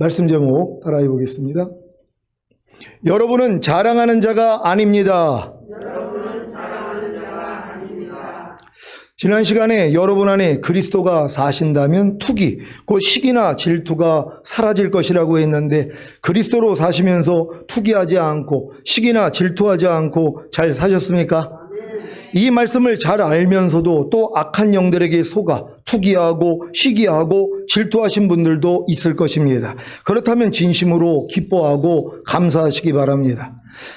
말씀 제목 따라해 보겠습니다. 여러분은 자랑하는 자가 아닙니다. 지난 시간에 여러분 안에 그리스도가 사신다면 투기, 곧 시기나 질투가 사라질 것이라고 했는데, 그리스도로 사시면서 투기하지 않고 시기나 질투하지 않고 잘 사셨습니까? 이 말씀을 잘 알면서도 또 악한 영들에게 속아 투기하고 시기하고 질투하신 분들도 있을 것입니다. 그렇다면 진심으로 기뻐하고 감사하시기 바랍니다.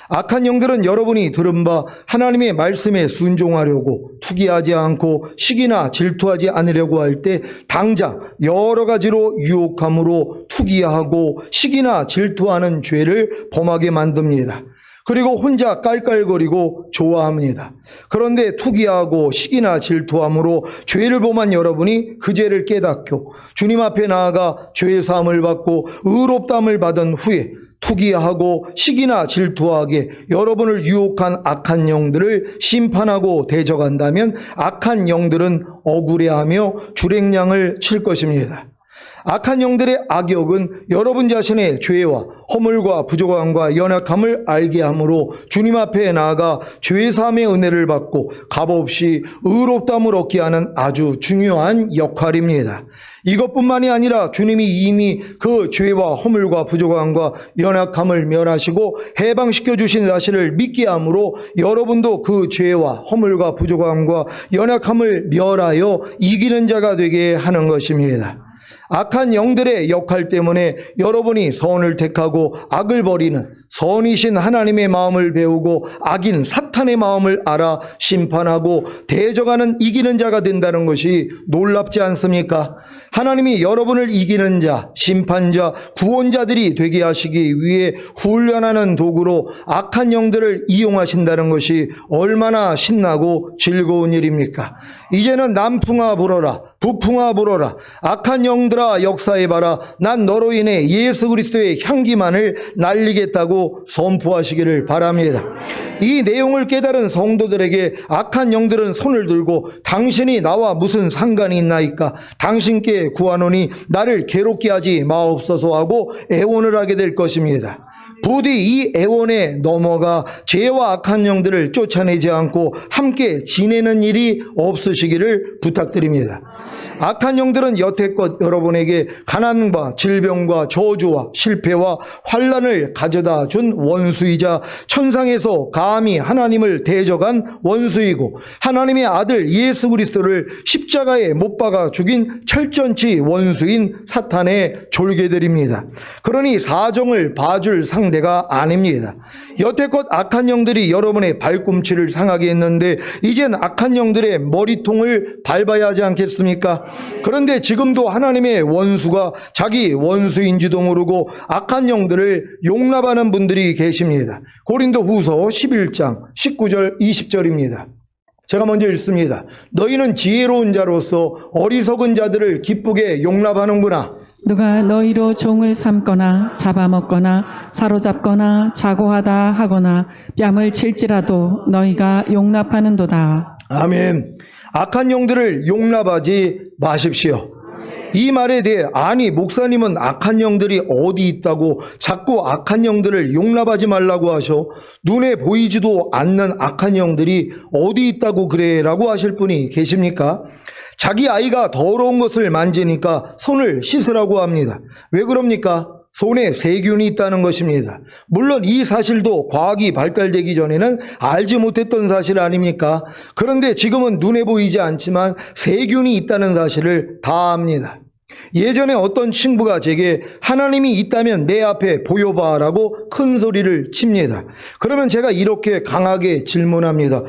악한 영들은 여러분이 들은 바 하나님의 말씀에 순종하려고 투기하지 않고 시기나 질투하지 않으려고 할 때 당장 여러 가지로 유혹함으로 투기하고 시기나 질투하는 죄를 범하게 만듭니다. 그리고 혼자 깔깔거리고 좋아합니다. 그런데 투기하고 시기나 질투함으로 죄를 범한 여러분이 그 죄를 깨닫고 주님 앞에 나아가 죄의 사함을 받고 의롭다함을 받은 후에 투기하고 시기나 질투하게 여러분을 유혹한 악한 영들을 심판하고 대적한다면 악한 영들은 억울해하며 줄행량을 칠 것입니다. 악한 영들의 악역은 여러분 자신의 죄와 허물과 부족함과 연약함을 알게 함으로 주님 앞에 나아가 죄사함의 은혜를 받고 값없이 의롭다함을 얻게 하는 아주 중요한 역할입니다. 이것뿐만이 아니라 주님이 이미 그 죄와 허물과 부족함과 연약함을 멸하시고 해방시켜 주신 사실을 믿게 함으로 여러분도 그 죄와 허물과 부족함과 연약함을 멸하여 이기는 자가 되게 하는 것입니다. 악한 영들의 역할 때문에 여러분이 선을 택하고 악을 버리는 선이신 하나님의 마음을 배우고 악인 사탄의 마음을 알아 심판하고 대적하는 이기는 자가 된다는 것이 놀랍지 않습니까? 하나님이 여러분을 이기는 자, 심판자, 구원자들이 되게 하시기 위해 훈련하는 도구로 악한 영들을 이용하신다는 것이 얼마나 신나고 즐거운 일입니까? 이제는 남풍아 불어라, 북풍아 불어라, 악한 영들아 역사해봐라, 난 너로 인해 예수 그리스도의 향기만을 날리겠다고 선포하시기를 바랍니다. 이 내용을 깨달은 성도들에게 악한 영들은 손을 들고 당신이 나와 무슨 상관이 있나이까? 당신께 구하노니 나를 괴롭게 하지 마옵소서 하고 애원을 하게 될 것입니다. 부디 이 애원에 넘어가 죄와 악한 영들을 쫓아내지 않고 함께 지내는 일이 없으시기를 부탁드립니다. 악한 영들은 여태껏 여러분에게 가난과 질병과 저주와 실패와 환난을 가져다 준 원수이자 천상에서 감히 하나님을 대적한 원수이고 하나님의 아들 예수 그리스도를 십자가에 못 박아 죽인 철전치 원수인 사탄의 졸개들입니다. 그러니 사정을 봐줄 상대가 아닙니다. 여태껏 악한 영들이 여러분의 발꿈치를 상하게 했는데 이젠 악한 영들의 머리통을 밟아야 하지 않겠습니까? 그런데 지금도 하나님의 원수가 자기 원수인지도 모르고 악한 영들을 용납하는 분들이 계십니다. 고린도후서 11장 19절 20절입니다. 제가 먼저 읽습니다. 너희는 지혜로운 자로서 어리석은 자들을 기쁘게 용납하는구나. 누가 너희로 종을 삼거나 잡아먹거나 사로잡거나 자고하다 하거나 뺨을 칠지라도 너희가 용납하는도다. 아멘. 악한 영들을 용납하지 마십시오. 이 말에 대해 아니 목사님은 악한 영들이 어디 있다고 자꾸 악한 영들을 용납하지 말라고 하셔? 눈에 보이지도 않는 악한 영들이 어디 있다고 그래? 라고 하실 분이 계십니까? 자기 아이가 더러운 것을 만지니까 손을 씻으라고 합니다. 왜 그럽니까? 손에 세균이 있다는 것입니다. 물론 이 사실도 과학이 발달되기 전에는 알지 못했던 사실 아닙니까? 그런데 지금은 눈에 보이지 않지만 세균이 있다는 사실을 다 압니다. 예전에 어떤 친구가 제게 하나님이 있다면 내 앞에 보여봐 라고 큰 소리를 칩니다. 그러면 제가 이렇게 강하게 질문합니다.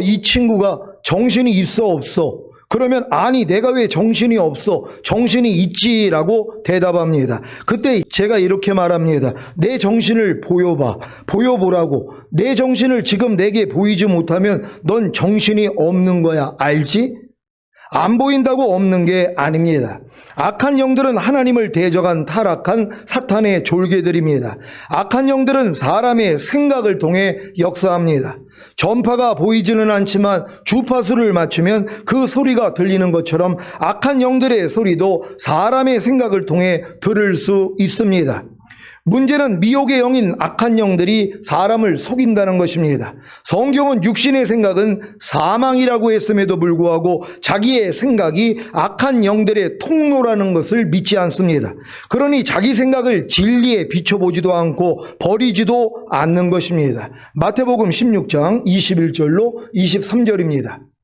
이 친구가 정신이 있어 없어? 그러면 아니 내가 왜 정신이 없어? 정신이 있지라고 대답합니다. 그때 제가 이렇게 말합니다. 내 정신을 보여보라고. 내 정신을 지금 내게 보이지 못하면 넌 정신이 없는 거야. 알지? 안 보인다고 없는 게 아닙니다. 악한 영들은 하나님을 대적한 타락한 사탄의 졸개들입니다. 악한 영들은 사람의 생각을 통해 역사합니다. 전파가 보이지는 않지만 주파수를 맞추면 그 소리가 들리는 것처럼 악한 영들의 소리도 사람의 생각을 통해 들을 수 있습니다. 문제는 미혹의 영인 악한 영들이 사람을 속인다는 것입니다. 성경은 육신의 생각은 사망이라고 했음에도 불구하고 자기의 생각이 악한 영들의 통로라는 것을 믿지 않습니다. 그러니 자기 생각을 진리에 비춰보지도 않고 버리지도 않는 것입니다. 마태복음 16장 21절로 23절입니다.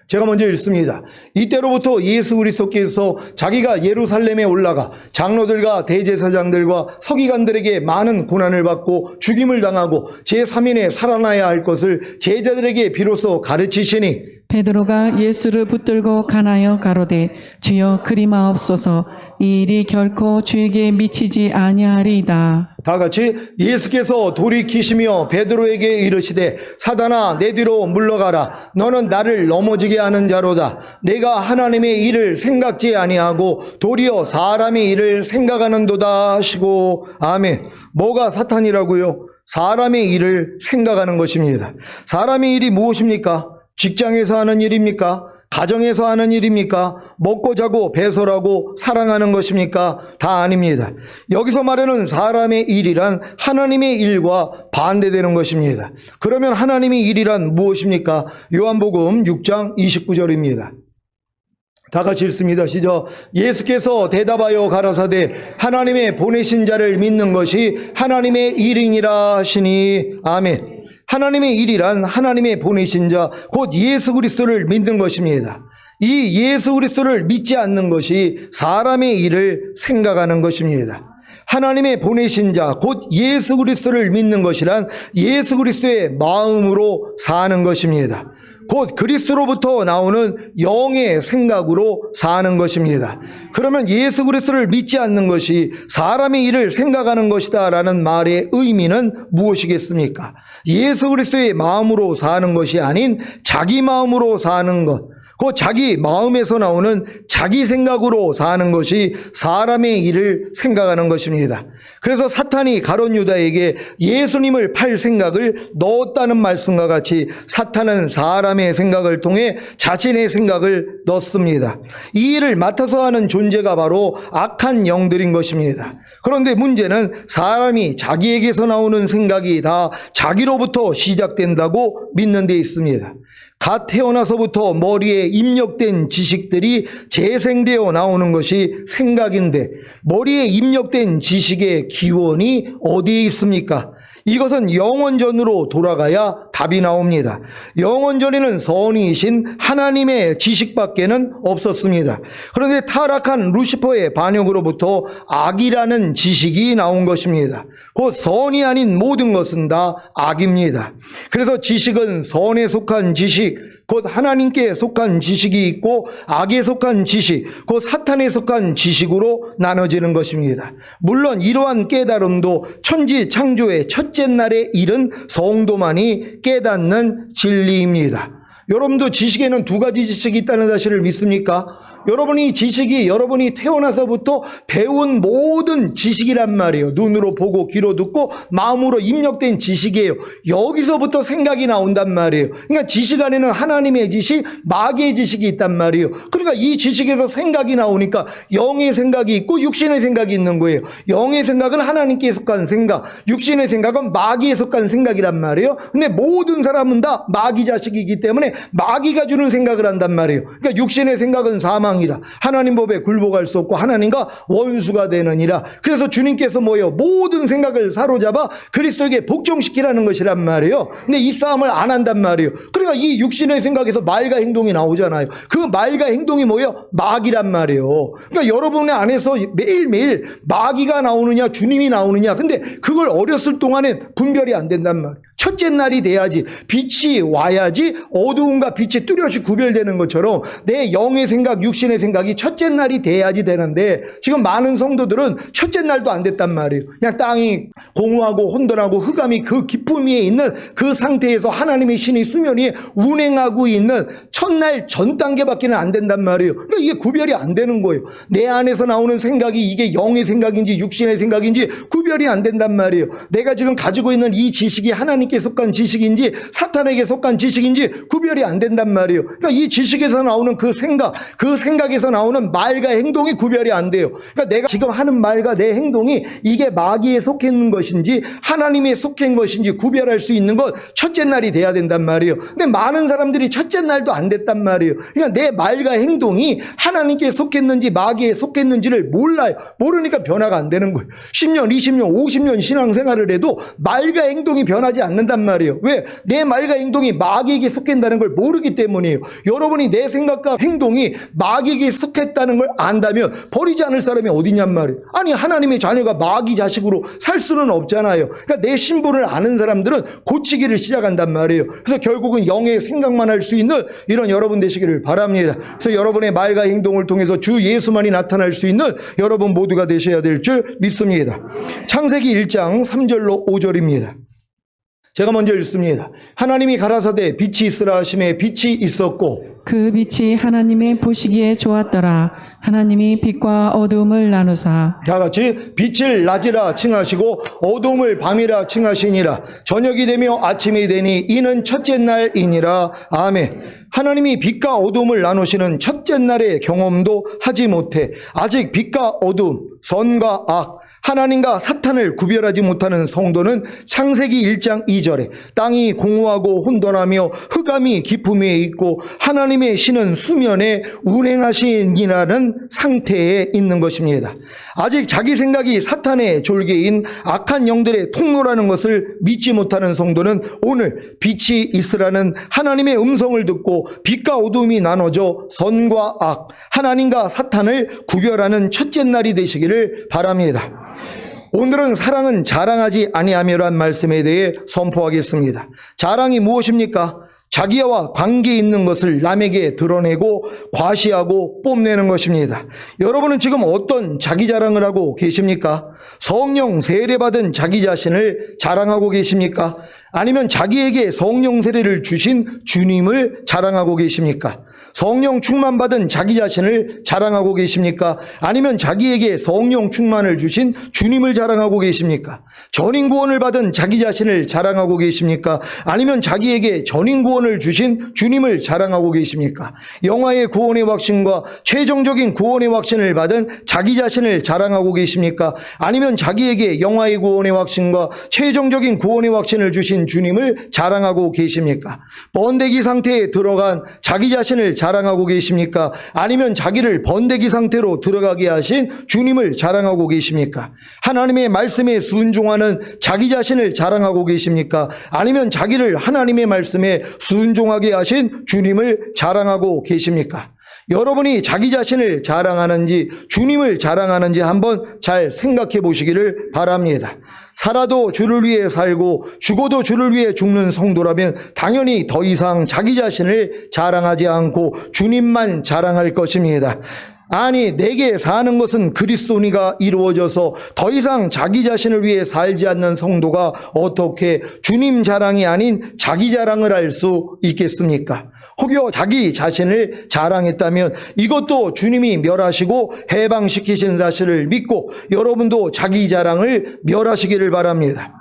제가 먼저 읽습니다. 이때로부터 예수 그리스도께서 자기가 예루살렘에 올라가 장로들과 대제사장들과 서기관들에게 많은 고난을 받고 죽임을 당하고 제3일에 살아나야 할 것을 제자들에게 비로소 가르치시니 베드로가 예수를 붙들고 가나여 가로되 주여 그리마옵소서 이 일이 결코 주에게 미치지 아니하리이다. 다 같이 예수께서 돌이키시며 베드로에게 이르시되 사단아 내 뒤로 물러가라. 너는 나를 넘어지게 하는 자로다. 내가 하나님의 일을 생각지 아니하고 도리어 사람의 일을 생각하는도다 하시고. 아멘. 뭐가 사탄이라고요? 사람의 일을 생각하는 것입니다. 사람의 일이 무엇입니까? 직장에서 하는 일입니까? 가정에서 하는 일입니까? 먹고 자고 배설하고 사랑하는 것입니까? 다 아닙니다. 여기서 말하는 사람의 일이란 하나님의 일과 반대되는 것입니다. 그러면 하나님의 일이란 무엇입니까? 요한복음 6장 29절입니다. 다 같이 읽습니다. 시작. 예수께서 대답하여 가라사대 하나님의 보내신 자를 믿는 것이 하나님의 일이니라 하시니. 아멘. 하나님의 일이란 하나님의 보내신 자, 곧 예수 그리스도를 믿는 것입니다. 이 예수 그리스도를 믿지 않는 것이 사람의 일을 생각하는 것입니다. 하나님의 보내신 자, 곧 예수 그리스도를 믿는 것이란 예수 그리스도의 마음으로 사는 것입니다. 곧 그리스도로부터 나오는 영의 생각으로 사는 것입니다. 그러면 예수 그리스도를 믿지 않는 것이 사람의 일을 생각하는 것이다 라는 말의 의미는 무엇이겠습니까? 예수 그리스도의 마음으로 사는 것이 아닌 자기 마음으로 사는 것, 그 자기 마음에서 나오는 자기 생각으로 사는 것이 사람의 일을 생각하는 것입니다. 그래서 사탄이 가룟 유다에게 예수님을 팔 생각을 넣었다는 말씀과 같이 사탄은 사람의 생각을 통해 자신의 생각을 넣습니다. 이 일을 맡아서 하는 존재가 바로 악한 영들인 것입니다. 그런데 문제는 사람이 자기에게서 나오는 생각이 다 자기로부터 시작된다고 믿는 데 있습니다. 갓 태어나서부터 머리에 입력된 지식들이 재생되어 나오는 것이 생각인데 머리에 입력된 지식의 기원이 어디에 있습니까? 이것은 영원전으로 돌아가야 답이 나옵니다. 영원전에는 선이신 하나님의 지식밖에는 없었습니다. 그런데 타락한 루시퍼의 반역으로부터 악이라는 지식이 나온 것입니다. 곧 선이 아닌 모든 것은 다 악입니다. 그래서 지식은 선에 속한 지식, 곧 하나님께 속한 지식이 있고 악에 속한 지식, 곧 사탄에 속한 지식으로 나눠지는 것입니다. 물론 이러한 깨달음도 천지 창조의 첫째 날에 이른 성도만이 깨닫는 진리입니다. 여러분도 지식에는 두 가지 지식이 있다는 사실을 믿습니까? 여러분이 지식이 여러분이 태어나서부터 배운 모든 지식이란 말이에요. 눈으로 보고 귀로 듣고 마음으로 입력된 지식이에요. 여기서부터 생각이 나온단 말이에요. 그러니까 지식 안에는 하나님의 지식, 마귀의 지식이 있단 말이에요. 그러니까 이 지식에서 생각이 나오니까 영의 생각이 있고 육신의 생각이 있는 거예요. 영의 생각은 하나님께 속한 생각, 육신의 생각은 마귀에 속한 생각이란 말이에요. 근데 모든 사람은 다 마귀 자식이기 때문에 마귀가 주는 생각을 한단 말이에요. 그러니까 육신의 생각은 사망 이라 하나님 법에 굴복할 수 없고 하나님과 원수가 되느니라. 그래서 주님께서 뭐예요? 모든 생각을 사로잡아 그리스도에게 복종시키라는 것이란 말이에요. 근데 이 싸움을 안 한단 말이에요. 그러니까 이 육신의 생각에서 말과 행동이 나오잖아요. 그 말과 행동이 뭐예요? 마귀란 말이에요. 그러니까 여러분의 안에서 매일매일 마귀가 나오느냐 주님이 나오느냐, 근데 그걸 어렸을 동안에 분별이 안 된단 말이에요. 첫째 날이 돼야지, 빛이 와야지 어두움과 빛이 뚜렷이 구별되는 것처럼 내 영의 생각, 육신의 생각이 첫째 날이 돼야지 되는데, 지금 많은 성도들은 첫째 날도 안 됐단 말이에요. 그냥 땅이 공허하고 혼돈하고 흑암이 그 깊음 위에 있는 그 상태에서 하나님의 신이 수면 위에 운행하고 있는 첫날 전 단계밖에는 안 된단 말이에요. 그러니까 이게 구별이 안 되는 거예요. 내 안에서 나오는 생각이 이게 영의 생각인지 육신의 생각인지 구별이 안 된단 말이에요. 내가 지금 가지고 있는 이 지식이 하나님께 속한 지식인지 사탄에게 속한 지식인지 구별이 안 된단 말이에요. 그러니까 이 지식에서 나오는 그 생각에서 나오는 말과 행동이 구별이 안 돼요. 그러니까 내가 지금 하는 말과 내 행동이 이게 마귀에 속해 있는 것인지 하나님에 속해 있는 것인지 구별할 수 있는 건 첫째 날이 돼야 된단 말이에요. 근데 많은 사람들이 첫째 날도 안 됐단 말이에요. 그러니까 내 말과 행동이 하나님께 속했는지 마귀에 속했는지를 몰라요. 모르니까 변화가 안 되는 거예요. 10년, 20년, 50년 신앙생활을 해도 말과 행동이 변하지 않는단 말이에요. 왜? 내 말과 행동이 마귀에게 속한다는 걸 모르기 때문이에요. 여러분이 내 생각과 행동이 마귀에게 속했다는 걸 안다면 버리지 않을 사람이 어디냔 말이에요. 아니, 하나님의 자녀가 마귀 자식으로 살 수는 없잖아요. 그러니까 내 신분을 아는 사람들은 고치기를 시작한단 말이에요. 그래서 결국은 영의 생각만 할 수 있는 이런 여러분 되시기를 바랍니다. 그래서 여러분의 말과 행동을 통해서 주 예수만이 나타날 수 있는 여러분 모두가 되셔야 될 줄 믿습니다. 창세기 1장 3절로 5절입니다. 제가 먼저 읽습니다. 하나님이 가라사대 빛이 있으라 하심에 빛이 있었고 그 빛이 하나님의 보시기에 좋았더라. 하나님이 빛과 어두움을 나누사 다 같이 빛을 낮이라 칭하시고 어두움을 밤이라 칭하시니라. 저녁이 되며 아침이 되니 이는 첫째 날이니라. 아멘. 하나님이 빛과 어두움을 나누시는 첫째 날의 경험도 하지 못해 아직 빛과 어두움, 선과 악, 하나님과 사탄을 구별하지 못하는 성도는 창세기 1장 2절에 땅이 공허하고 혼돈하며 흑암이 깊음 위에 있고 하나님의 신은 수면에 운행하시니라는 상태에 있는 것입니다. 아직 자기 생각이 사탄의 졸개인 악한 영들의 통로라는 것을 믿지 못하는 성도는 오늘 빛이 있으라는 하나님의 음성을 듣고 빛과 어두움이 나눠져 선과 악, 하나님과 사탄을 구별하는 첫째 날이 되시기를 바랍니다. 오늘은 사랑은 자랑하지 아니하며란 말씀에 대해 선포하겠습니다. 자랑이 무엇입니까? 자기와 관계 있는 것을 남에게 드러내고 과시하고 뽐내는 것입니다. 여러분은 지금 어떤 자기 자랑을 하고 계십니까? 성령 세례받은 자기 자신을 자랑하고 계십니까? 아니면 자기에게 성령 세례를 주신 주님을 자랑하고 계십니까? 성령 충만받은 자기 자신을 자랑하고 계십니까? 아니면 자기에게 성령 충만을 주신 주님을 자랑하고 계십니까? 전인구원을 받은 자기 자신을 자랑하고 계십니까? 아니면 자기에게 전인구원을 주신 주님을 자랑하고 계십니까? 영화의 구원의 확신과 최종적인 구원의 확신을 받은 자기 자신을 자랑하고 계십니까? 아니면 자기에게 영화의 구원의 확신과 최종적인 구원의 확신을 주신 주님을 자랑하고 계십니까? 번데기 상태에 들어간 자기 자신을 자랑하고 계십니까? 아니면 자기를 번데기 상태로 들어가게 하신 주님을 자랑하고 계십니까? 하나님의 말씀에 순종하는 자기 자신을 자랑하고 계십니까? 아니면 자기를 하나님의 말씀에 순종하게 하신 주님을 자랑하고 계십니까? 여러분이 자기 자신을 자랑하는지 주님을 자랑하는지 한번 잘 생각해 보시기를 바랍니다. 살아도 주를 위해 살고 죽어도 주를 위해 죽는 성도라면 당연히 더 이상 자기 자신을 자랑하지 않고 주님만 자랑할 것입니다. 아니, 내게 사는 것은 그리스도니가 이루어져서 더 이상 자기 자신을 위해 살지 않는 성도가 어떻게 주님 자랑이 아닌 자기 자랑을 할 수 있겠습니까? 혹여 자기 자신을 자랑했다면 이것도 주님이 멸하시고 해방시키신 사실을 믿고 여러분도 자기 자랑을 멸하시기를 바랍니다.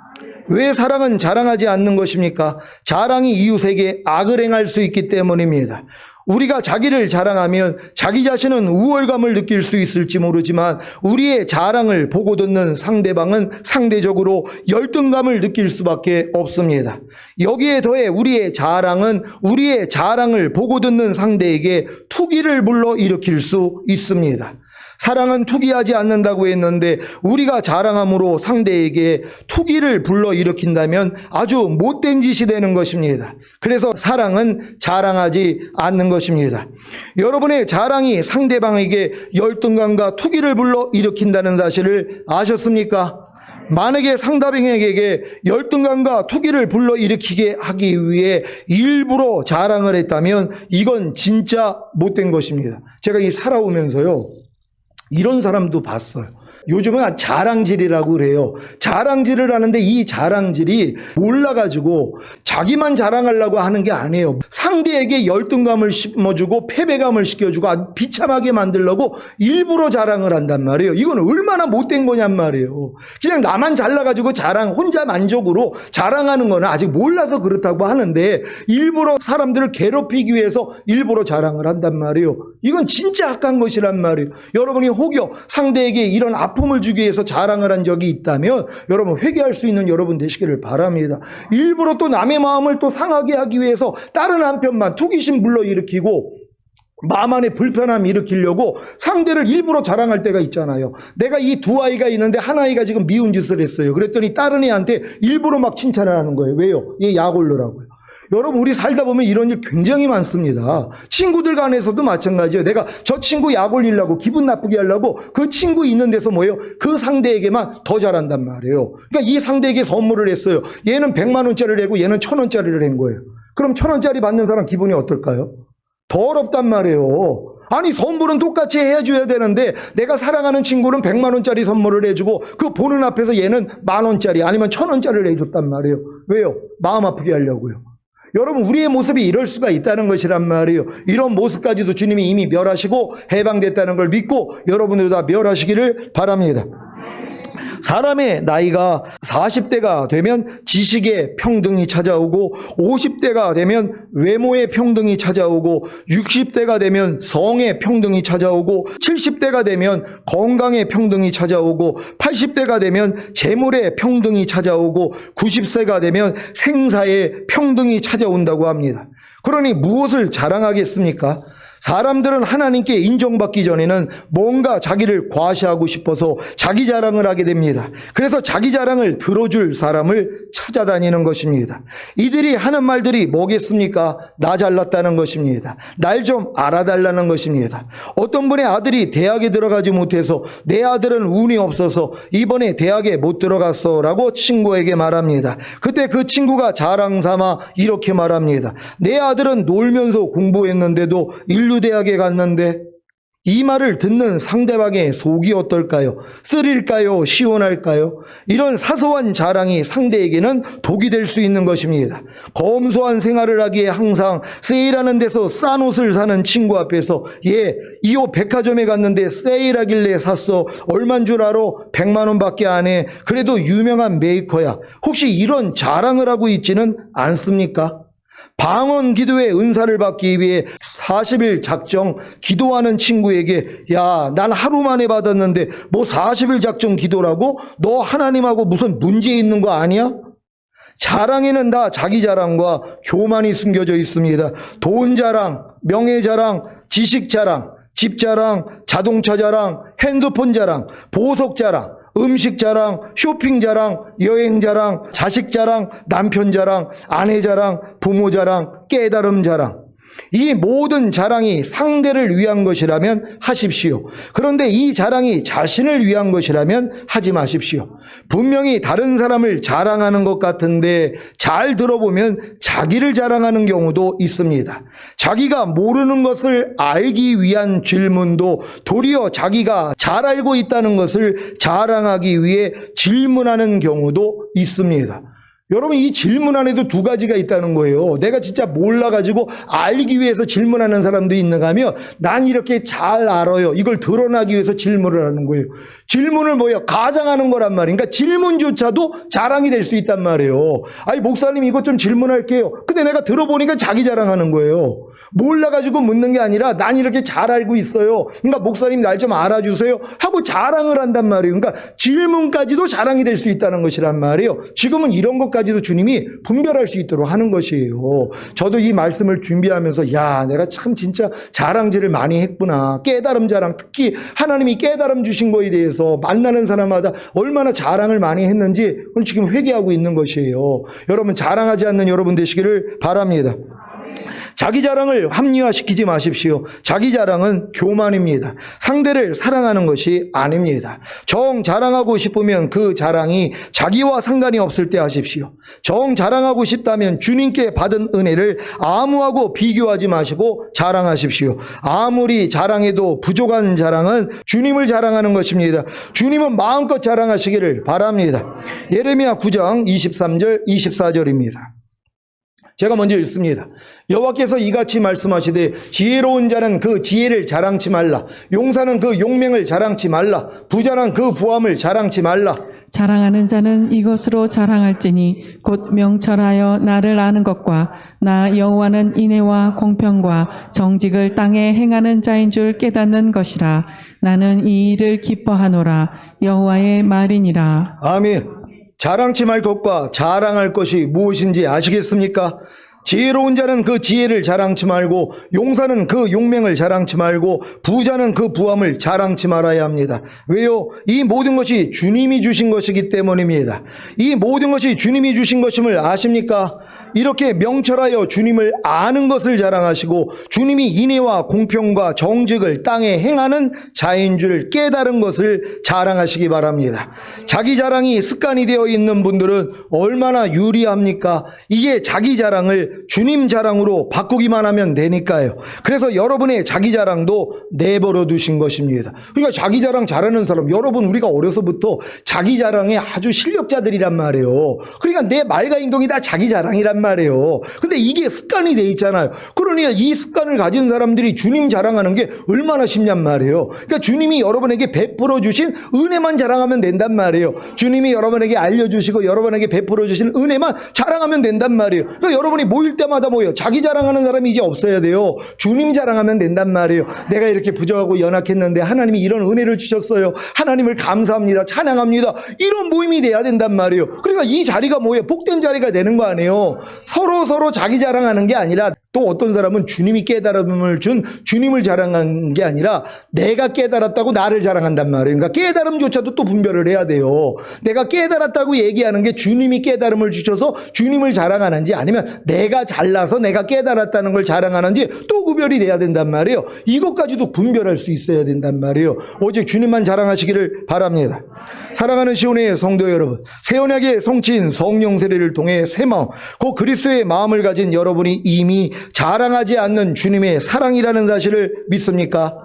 왜 사랑은 자랑하지 않는 것입니까? 자랑이 이웃에게 악을 행할 수 있기 때문입니다. 우리가 자기를 자랑하면 자기 자신은 우월감을 느낄 수 있을지 모르지만 우리의 자랑을 보고 듣는 상대방은 상대적으로 열등감을 느낄 수밖에 없습니다. 여기에 더해 우리의 자랑은 우리의 자랑을 보고 듣는 상대에게 투기를 불러일으킬 수 있습니다. 사랑은 투기하지 않는다고 했는데 우리가 자랑함으로 상대에게 투기를 불러일으킨다면 아주 못된 짓이 되는 것입니다. 그래서 사랑은 자랑하지 않는 것입니다. 여러분의 자랑이 상대방에게 열등감과 투기를 불러일으킨다는 사실을 아셨습니까? 만약에 상대방에게 열등감과 투기를 불러일으키게 하기 위해 일부러 자랑을 했다면 이건 진짜 못된 것입니다. 제가 이 살아오면서요, 이런 사람도 봤어요. 요즘은 자랑질이라고 그래요. 자랑질을 하는데 이 자랑질이 몰라가지고 자기만 자랑하려고 하는 게 아니에요. 상대에게 열등감을 심어주고 패배감을 시켜주고 아주 비참하게 만들려고 일부러 자랑을 한단 말이에요. 이건 얼마나 못된 거냔 말이에요. 그냥 나만 잘나가지고 혼자 만족으로 자랑하는 거는 아직 몰라서 그렇다고 하는데 일부러 사람들을 괴롭히기 위해서 일부러 자랑을 한단 말이에요. 이건 진짜 악한 것이란 말이에요. 여러분이 혹여 상대에게 이런 아픔을 주기 위해서 자랑을 한 적이 있다면 여러분 회개할 수 있는 여러분 되시기를 바랍니다. 일부러 또 남의 마음을 또 상하게 하기 위해서 다른 한편만 투기심 불러일으키고 마음 안에 불편함 일으키려고 상대를 일부러 자랑할 때가 있잖아요. 내가 이 두 아이가 있는데 한 아이가 지금 미운 짓을 했어요. 그랬더니 다른 애한테 일부러 막 칭찬을 하는 거예요. 왜요? 얘 약 올르라고요. 여러분 우리 살다 보면 이런 일 굉장히 많습니다. 친구들 간에서도 마찬가지예요. 내가 저 친구 약 올리려고 기분 나쁘게 하려고 그 친구 있는 데서 뭐예요? 그 상대에게만 더 잘한단 말이에요. 그러니까 이 상대에게 선물을 했어요. 얘는 100만 원짜리를 내고 얘는 1000원짜리를 낸 거예요. 그럼 1000원짜리 받는 사람 기분이 어떨까요? 더럽단 말이에요. 아니 선물은 똑같이 해줘야 되는데 내가 사랑하는 친구는 100만 원짜리 선물을 해주고 그 보는 앞에서 얘는 10,000원짜리 아니면 1000원짜리를 해줬단 말이에요. 왜요? 마음 아프게 하려고요. 여러분 우리의 모습이 이럴 수가 있다는 것이란 말이에요. 이런 모습까지도 주님이 이미 멸하시고 해방됐다는 걸 믿고 여러분들도 다 멸하시기를 바랍니다. 사람의 나이가 40대가 되면 지식의 평등이 찾아오고 50대가 되면 외모의 평등이 찾아오고 60대가 되면 성의 평등이 찾아오고 70대가 되면 건강의 평등이 찾아오고 80대가 되면 재물의 평등이 찾아오고 90세가 되면 생사의 평등이 찾아온다고 합니다. 그러니 무엇을 자랑하겠습니까? 사람들은 하나님께 인정받기 전에는 뭔가 자기를 과시하고 싶어서 자기 자랑을 하게 됩니다. 그래서 자기 자랑을 들어줄 사람을 찾아다니는 것입니다. 이들이 하는 말들이 뭐겠습니까? 나 잘났다는 것입니다. 날 좀 알아달라는 것입니다. 어떤 분의 아들이 대학에 들어가지 못해서 내 아들은 운이 없어서 이번에 대학에 못 들어갔어 라고 친구에게 말합니다. 그때 그 친구가 자랑 삼아 이렇게 말합니다. 내 아들은 놀면서 공부했는데도 인류대학에 갔는데. 이 말을 듣는 상대방의 속이 어떨까요? 쓰릴까요? 시원할까요? 이런 사소한 자랑이 상대에게는 독이 될 수 있는 것입니다. 검소한 생활을 하기에 항상 세일하는 데서 싼 옷을 사는 친구 앞에서 이 옷 백화점에 갔는데 세일하길래 샀어. 얼만 줄 알아? 100만 원밖에 안 해. 그래도 유명한 메이커야. 혹시 이런 자랑을 하고 있지는 않습니까? 방언 기도의 은사를 받기 위해 40일 작정 기도하는 친구에게 야, 난 하루 만에 받았는데 뭐 40일 작정 기도라고? 너 하나님하고 무슨 문제 있는 거 아니야? 자랑에는 다 자기 자랑과 교만이 숨겨져 있습니다. 돈 자랑, 명예 자랑, 지식 자랑, 집 자랑, 자동차 자랑, 핸드폰 자랑, 보석 자랑, 음식 자랑, 쇼핑 자랑, 여행 자랑, 자식 자랑, 남편 자랑, 아내 자랑, 부모 자랑, 깨달음 자랑. 이 모든 자랑이 상대를 위한 것이라면 하십시오. 그런데 이 자랑이 자신을 위한 것이라면 하지 마십시오. 분명히 다른 사람을 자랑하는 것 같은데 잘 들어보면 자기를 자랑하는 경우도 있습니다. 자기가 모르는 것을 알기 위한 질문도 도리어 자기가 잘 알고 있다는 것을 자랑하기 위해 질문하는 경우도 있습니다. 여러분 이 질문 안에도 두 가지가 있다는 거예요. 내가 진짜 몰라가지고 알기 위해서 질문하는 사람도 있는가 하면 난 이렇게 잘 알아요. 이걸 드러나기 위해서 질문을 하는 거예요. 질문을 뭐예요? 가장하는 거란 말이에요. 그러니까 질문조차도 자랑이 될 수 있단 말이에요. 아니 목사님 이것 좀 질문할게요. 근데 내가 들어보니까 자기 자랑하는 거예요. 몰라가지고 묻는 게 아니라 난 이렇게 잘 알고 있어요. 그러니까 목사님 날 좀 알아주세요 하고 자랑을 한단 말이에요. 그러니까 질문까지도 자랑이 될 수 있다는 것이란 말이에요. 지금은 이런 것까지도 주님이 분별할 수 있도록 하는 것이에요. 저도 이 말씀을 준비하면서 야, 내가 참 진짜 자랑질을 많이 했구나. 깨달음 자랑, 특히 하나님이 깨달음 주신 거에 대해서 만나는 사람마다 얼마나 자랑을 많이 했는지 지금 회개하고 있는 것이에요. 여러분 자랑하지 않는 여러분 되시기를 바랍니다. 자기 자랑을 합리화시키지 마십시오. 자기 자랑은 교만입니다. 상대를 사랑하는 것이 아닙니다. 정 자랑하고 싶으면 그 자랑이 자기와 상관이 없을 때 하십시오. 정 자랑하고 싶다면 주님께 받은 은혜를 아무하고 비교하지 마시고 자랑하십시오. 아무리 자랑해도 부족한 자랑은 주님을 자랑하는 것입니다. 주님은 마음껏 자랑하시기를 바랍니다. 예레미야 9장 23절 24절입니다. 제가 먼저 읽습니다. 여호와께서 이같이 말씀하시되 지혜로운 자는 그 지혜를 자랑치 말라. 용사는 그 용맹을 자랑치 말라. 부자는 그 부함을 자랑치 말라. 자랑하는 자는 이것으로 자랑할지니 곧 명철하여 나를 아는 것과 나 여호와는 인애와 공평과 정직을 땅에 행하는 자인 줄 깨닫는 것이라. 나는 이 일을 기뻐하노라. 여호와의 말이니라. 아멘. 자랑치 말 것과 자랑할 것이 무엇인지 아시겠습니까? 지혜로운 자는 그 지혜를 자랑치 말고, 용사는 그 용맹을 자랑치 말고, 부자는 그 부함을 자랑치 말아야 합니다. 왜요? 이 모든 것이 주님이 주신 것이기 때문입니다. 이 모든 것이 주님이 주신 것임을 아십니까? 이렇게 명철하여 주님을 아는 것을 자랑하시고 주님이 인애와 공평과 정직을 땅에 행하는 자인 줄 깨달은 것을 자랑하시기 바랍니다. 자기 자랑이 습관이 되어 있는 분들은 얼마나 유리합니까? 이제 자기 자랑을 주님 자랑으로 바꾸기만 하면 되니까요. 그래서 여러분의 자기 자랑도 내버려 두신 것입니다. 그러니까 자기 자랑 잘하는 사람, 여러분 우리가 어려서부터 자기 자랑에 아주 실력자들이란 말이에요. 그러니까 내 말과 행동이 다 자기 자랑이란 말이에요. 근데 이게 습관이 돼 있잖아요. 그러니 이 습관을 가진 사람들이 주님 자랑하는 게 얼마나 쉽냔 말이에요. 그러니까 주님이 여러분에게 베풀어 주신 은혜만 자랑하면 된단 말이에요. 주님이 여러분에게 알려주시고 여러분에게 베풀어 주신 은혜만 자랑하면 된단 말이에요. 그러니까 여러분이 모일 때마다 뭐예요? 자기 자랑하는 사람이 이제 없어야 돼요. 주님 자랑하면 된단 말이에요. 내가 이렇게 부족하고 연약했는데 하나님이 이런 은혜를 주셨어요. 하나님을 감사합니다. 찬양합니다. 이런 모임이 돼야 된단 말이에요. 그러니까 이 자리가 뭐예요? 복된 자리가 되는 거 아니에요. 서로 자기 자랑하는 게 아니라, 또 어떤 사람은 주님이 깨달음을 준 주님을 자랑한 게 아니라 내가 깨달았다고 나를 자랑한단 말이에요. 그러니까 깨달음조차도 또 분별을 해야 돼요. 내가 깨달았다고 얘기하는 게 주님이 깨달음을 주셔서 주님을 자랑하는지, 아니면 내가 잘나서 내가 깨달았다는 걸 자랑하는지 또 구별이 돼야 된단 말이에요. 이것까지도 분별할 수 있어야 된단 말이에요. 오직 주님만 자랑하시기를 바랍니다. 사랑하는 시온의 성도 여러분, 새 언약의 성취인 성령 세례를 통해 새 마음, 곧 그리스도의 마음을 가진 여러분이 이미 자랑하지 않는 주님의 사랑이라는 사실을 믿습니까?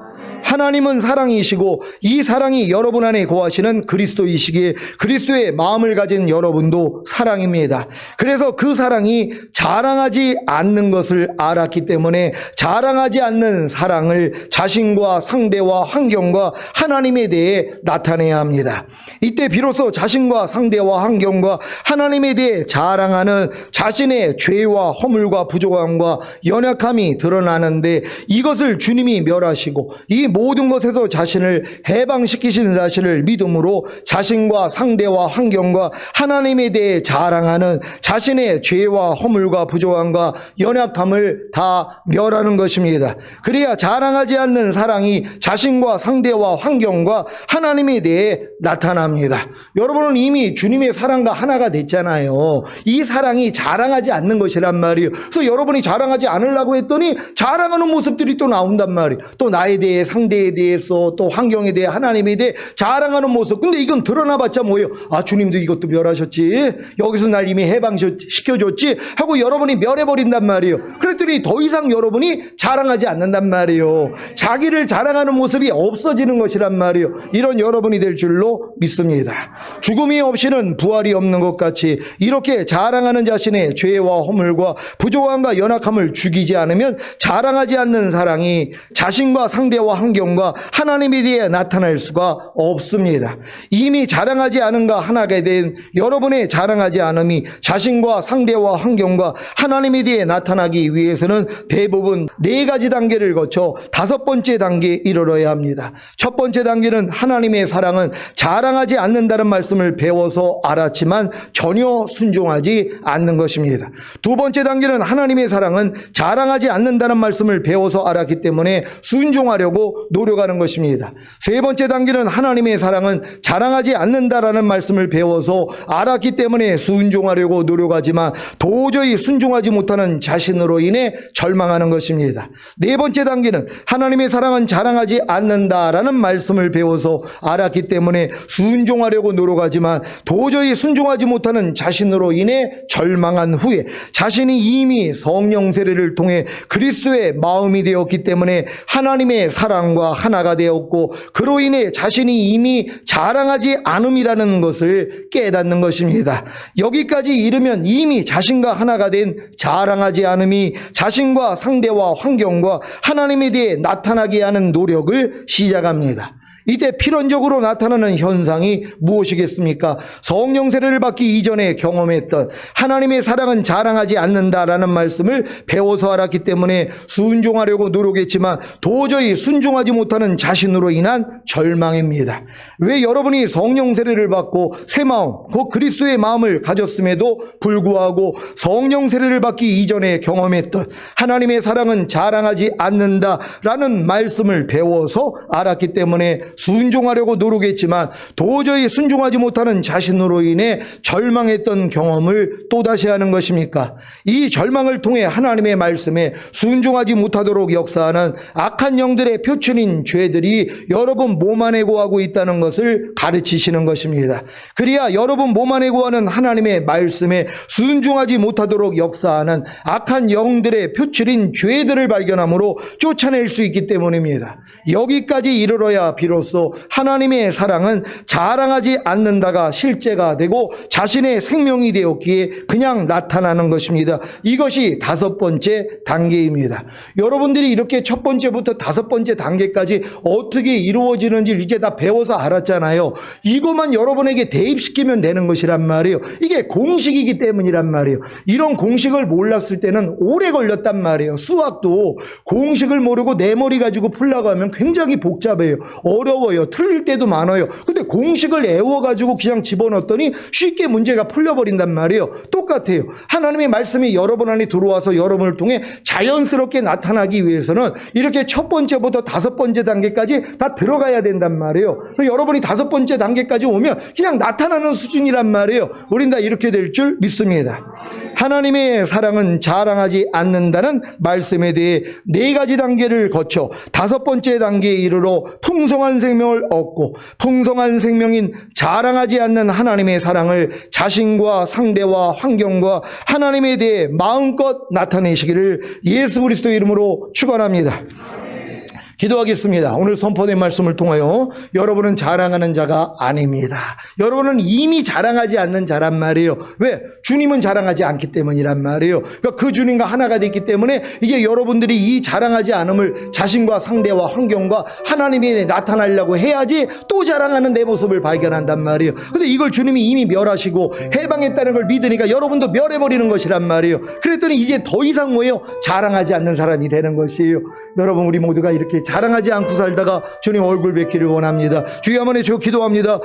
하나님은 사랑이시고 이 사랑이 여러분 안에 거하시는 그리스도이시기에 그리스도의 마음을 가진 여러분도 사랑입니다. 그래서 그 사랑이 자랑하지 않는 것을 알았기 때문에 자랑하지 않는 사랑을 자신과 상대와 환경과 하나님에 대해 나타내야 합니다. 이때 비로소 자신과 상대와 환경과 하나님에 대해 자랑하는 자신의 죄와 허물과 부족함과 연약함이 드러나는데, 이것을 주님이 멸하시고 이 모든 것에서 자신을 해방시키신 사실을 믿음으로 자신과 상대와 환경과 하나님에 대해 자랑하는 자신의 죄와 허물과 부족함과 연약함을 다 멸하는 것입니다. 그래야 자랑하지 않는 사랑이 자신과 상대와 환경과 하나님에 대해 나타납니다. 여러분은 이미 주님의 사랑과 하나가 됐잖아요. 이 사랑이 자랑하지 않는 것이란 말이에요. 그래서 여러분이 자랑하지 않으려고 했더니 자랑하는 모습들이 또 나온단 말이에요. 또 나에 대해, 상대에 대해서, 또 환경에 대해, 하나님에 대해 자랑하는 모습. 근데 이건 드러나봤자 뭐예요? 아, 주님도 이것도 멸하셨지, 여기서 날 이미 해방시켜줬지 하고 여러분이 멸해버린단 말이에요. 그랬더니 더 이상 여러분이 자랑하지 않는단 말이에요. 자기를 자랑하는 모습이 없어지는 것이란 말이에요. 이런 여러분이 될 줄로 믿습니다. 죽음이 없이는 부활이 없는 것 같이 이렇게 자랑하는 자신의 죄와 허물과 부족함과 연약함을 죽이지 않으면 자랑하지 않는 사랑이 자신과 상대와 환경과 하나님에 대해 나타날 수가 없습니다. 이미 자랑하지 않은가 하나가 된 여러분의 자랑하지 않음이 자신과 상대와 환경과 하나님에 대해 나타나기 위해서는 대부분 4가지 단계를 거쳐 5번째 단계에 이르러야 합니다. 첫 번째 단계는 하나님의 사랑은 자랑하지 않는다는 말씀을 배워서 알았지만 전혀 순종하지 않는 것입니다. 두 번째 단계는 하나님의 사랑은 자랑하지 않는다는 말씀을 배워서 알았기 때문에 순종하려고 노력하는 것입니다. 세 번째 단계는 하나님의 사랑은 자랑하지 않는다라는 말씀을 배워서 알았기 때문에 순종하려고 노력하지만 도저히 순종하지 못하는 자신으로 인해 절망하는 것입니다. 네 번째 단계는 하나님의 사랑은 자랑하지 않는다라는 말씀을 배워서 알았기 때문에 순종하려고 노력하지만 도저히 순종하지 못하는 자신으로 인해 절망한 후에 자신이 이미 성령 세례를 통해 그리스도의 마음이 되었기 때문에 하나님의 사랑과 하나가 되었고 그로 인해 자신이 이미 자랑하지 않음이라는 것을 깨닫는 것입니다. 여기까지 이르면 이미 자신과 하나가 된 자랑하지 않음이 자신과 상대와 환경과 하나님에 대해 나타나게 하는 노력을 시작합니다. 이때 필연적으로 나타나는 현상이 무엇이겠습니까? 성령 세례를 받기 이전에 경험했던 하나님의 사랑은 자랑하지 않는다라는 말씀을 배워서 알았기 때문에 순종하려고 노력했지만 도저히 순종하지 못하는 자신으로 인한 절망입니다. 왜 여러분이 성령 세례를 받고 새 마음, 곧 그리스도의 마음을 가졌음에도 불구하고 성령 세례를 받기 이전에 경험했던 하나님의 사랑은 자랑하지 않는다라는 말씀을 배워서 알았기 때문에 순종하려고 노력했지만 도저히 순종하지 못하는 자신으로 인해 절망했던 경험을 또다시 하는 것입니까? 이 절망을 통해 하나님의 말씀에 순종하지 못하도록 역사하는 악한 영들의 표출인 죄들이 여러분 몸 안에 거하고 있다는 것을 가르치시는 것입니다. 그래야 여러분 몸 안에 거하는 하나님의 말씀에 순종하지 못하도록 역사하는 악한 영들의 표출인 죄들을 발견함으로 쫓아낼 수 있기 때문입니다. 여기까지 이르러야 비로소 하나님의 사랑은 자랑하지 않는다가 실제가 되고 자신의 생명이 되었기에 그냥 나타나는 것입니다. 이것이 다섯 번째 단계입니다. 여러분들이 이렇게 첫 번째부터 다섯 번째 단계까지 어떻게 이루어지는지 이제 다 배워서 알았잖아요. 이것만 여러분에게 대입시키면 되는 것이란 말이에요. 이게 공식이기 때문이란 말이에요. 이런 공식을 몰랐을 때는 오래 걸렸단 말이에요. 수학도 공식을 모르고 내 머리 가지고 풀려고 하면 굉장히 복잡해요. 어려워요. 틀릴 때도 많아요. 근데 공식을 애워가지고 그냥 집어넣었더니 쉽게 문제가 풀려버린단 말이에요. 똑같아요. 하나님의 말씀이 여러분 안에 들어와서 여러분을 통해 자연스럽게 나타나기 위해서는 이렇게 첫 번째부터 다섯 번째 단계까지 다 들어가야 된단 말이에요. 여러분이 다섯 번째 단계까지 오면 그냥 나타나는 수준이란 말이에요. 우린 다 이렇게 될 줄 믿습니다. 하나님의 사랑은 자랑하지 않는다는 말씀에 대해 네 가지 단계를 거쳐 다섯 번째 단계에 이르러 풍성한 생명을 얻고 풍성한 생명인 자랑하지 않는 하나님의 사랑을 자신과 상대와 환경과 하나님에 대해 마음껏 나타내시기를 예수 그리스도 이름으로 축원합니다. 기도하겠습니다. 오늘 선포된 말씀을 통하여 여러분은 자랑하는 자가 아닙니다. 여러분은 이미 자랑하지 않는 자란 말이에요. 왜? 주님은 자랑하지 않기 때문이란 말이에요. 그러니까 그 주님과 하나가 됐기 때문에 이제 여러분들이 이 자랑하지 않음을 자신과 상대와 환경과 하나님에 나타나려고 해야지 또 자랑하는 내 모습을 발견한단 말이에요. 근데 이걸 주님이 이미 멸하시고 해방했다는 걸 믿으니까 여러분도 멸해버리는 것이란 말이에요. 그랬더니 이제 더 이상 뭐예요? 자랑하지 않는 사람이 되는 것이에요. 여러분 우리 모두가 이렇게 자랑하지 않고 살다가 주님 얼굴 뵙기를 원합니다. 주여 한번 해주시고 기도합니다.